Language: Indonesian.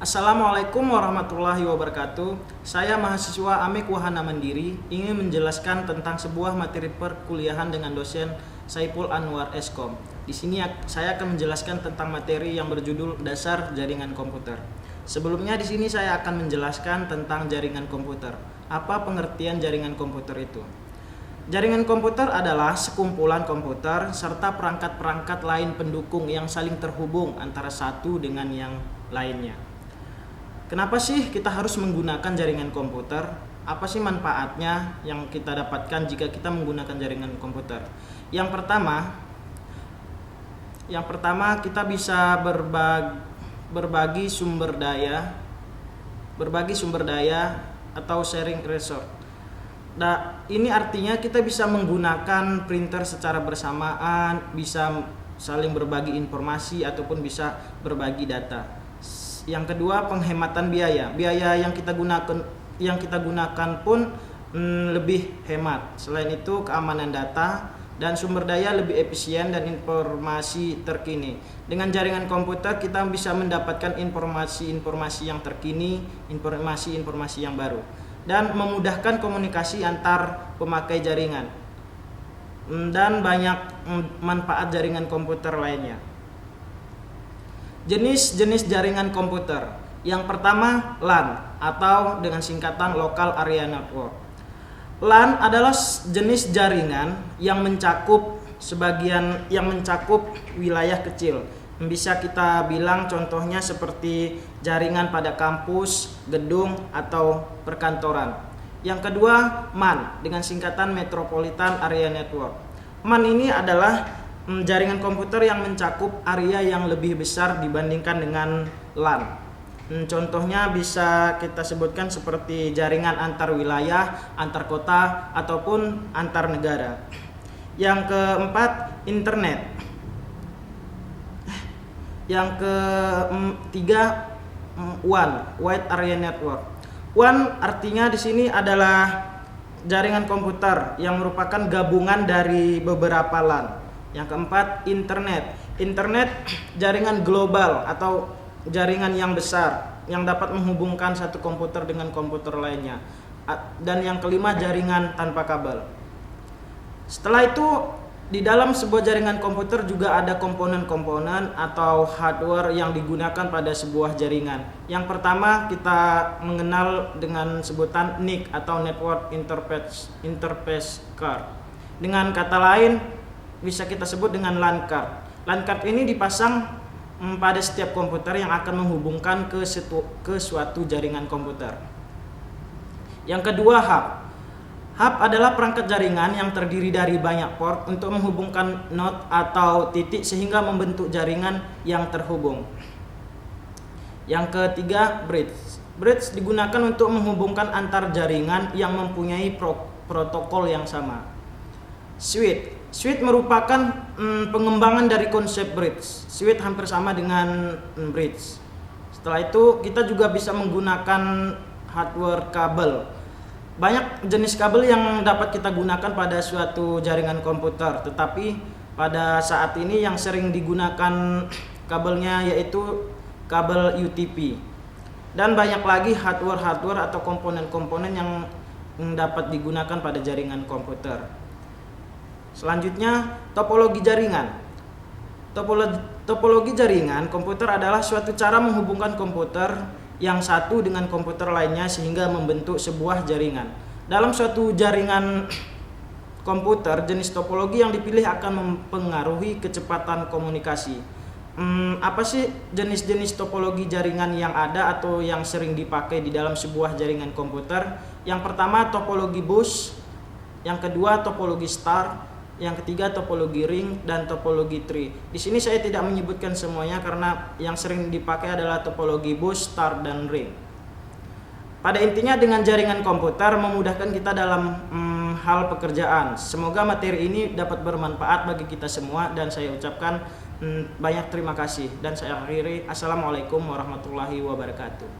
Assalamualaikum warahmatullahi wabarakatuh. Saya mahasiswa Amik Wahana Mandiri ingin menjelaskan tentang sebuah materi perkuliahan dengan dosen Saiful Anwar Eskom. Di sini saya akan menjelaskan tentang materi yang berjudul Dasar Jaringan Komputer. Sebelumnya di sini saya akan menjelaskan tentang jaringan komputer. Apa pengertian jaringan komputer itu? Jaringan komputer adalah sekumpulan komputer serta perangkat-perangkat lain pendukung yang saling terhubung antara satu dengan yang lainnya. Kenapa sih kita harus menggunakan jaringan komputer? Apa sih manfaatnya yang kita dapatkan jika kita menggunakan jaringan komputer? Yang pertama kita bisa berbagi sumber daya atau sharing resource. Nah, ini artinya kita bisa menggunakan printer secara bersamaan, bisa saling berbagi informasi ataupun bisa berbagi data. Yang kedua, penghematan biaya. Biaya yang kita gunakan pun lebih hemat. Selain itu, keamanan data dan sumber daya lebih efisien dan informasi terkini. Dengan jaringan komputer kita bisa mendapatkan informasi-informasi yang terkini, informasi-informasi yang baru, dan memudahkan komunikasi antar pemakai jaringan. Dan banyak manfaat jaringan komputer lainnya. Jenis-jenis jaringan komputer. Yang pertama, LAN atau dengan singkatan Local Area Network. LAN adalah jenis jaringan yang mencakup wilayah kecil. Bisa kita bilang contohnya seperti jaringan pada kampus, gedung, atau perkantoran. Yang kedua, MAN dengan singkatan Metropolitan Area Network. MAN ini adalah jaringan komputer yang mencakup area yang lebih besar dibandingkan dengan LAN. Contohnya bisa kita sebutkan seperti jaringan antar wilayah, antar kota, ataupun antar negara. Yang keempat, internet. Yang ketiga, WAN, Wide Area Network. WAN artinya di sini adalah jaringan komputer yang merupakan gabungan dari beberapa LAN. Yang keempat, internet. Internet jaringan global atau jaringan yang besar yang dapat menghubungkan satu komputer dengan komputer lainnya. Dan yang kelima, jaringan tanpa kabel. Setelah itu, di dalam sebuah jaringan komputer juga ada komponen-komponen atau hardware yang digunakan pada sebuah jaringan. Yang pertama kita mengenal dengan sebutan NIC atau Network Interface Card. Dengan kata lain bisa kita sebut dengan LAN card. LAN card ini dipasang pada setiap komputer yang akan menghubungkan ke suatu jaringan komputer. Yang kedua, hub. Hub adalah perangkat jaringan yang terdiri dari banyak port untuk menghubungkan node atau titik sehingga membentuk jaringan yang terhubung. Yang ketiga, bridge. Bridge digunakan untuk menghubungkan antar jaringan yang mempunyai protokol yang sama. Switch. Switch merupakan pengembangan dari konsep bridge. Switch hampir sama dengan bridge. Setelah itu kita juga bisa menggunakan hardware kabel. Banyak jenis kabel yang dapat kita gunakan pada suatu jaringan komputer, tetapi pada saat ini yang sering digunakan kabelnya yaitu kabel UTP. Dan banyak lagi hardware atau komponen-komponen yang dapat digunakan pada jaringan komputer. Selanjutnya, topologi jaringan. Topologi jaringan komputer adalah suatu cara menghubungkan komputer yang satu dengan komputer lainnya sehingga membentuk sebuah jaringan. Dalam suatu jaringan komputer, jenis topologi yang dipilih akan mempengaruhi kecepatan komunikasi. Apa sih jenis-jenis topologi jaringan yang ada atau yang sering dipakai di dalam sebuah jaringan komputer? Yang pertama, topologi bus. Yang kedua, topologi star. Yang ketiga, topologi ring dan topologi tree. Di sini saya tidak menyebutkan semuanya karena yang sering dipakai adalah topologi bus, star, dan ring. Pada intinya dengan jaringan komputer memudahkan kita dalam hal pekerjaan. Semoga materi ini dapat bermanfaat bagi kita semua dan saya ucapkan banyak terima kasih dan saya akhiri. Assalamualaikum warahmatullahi wabarakatuh.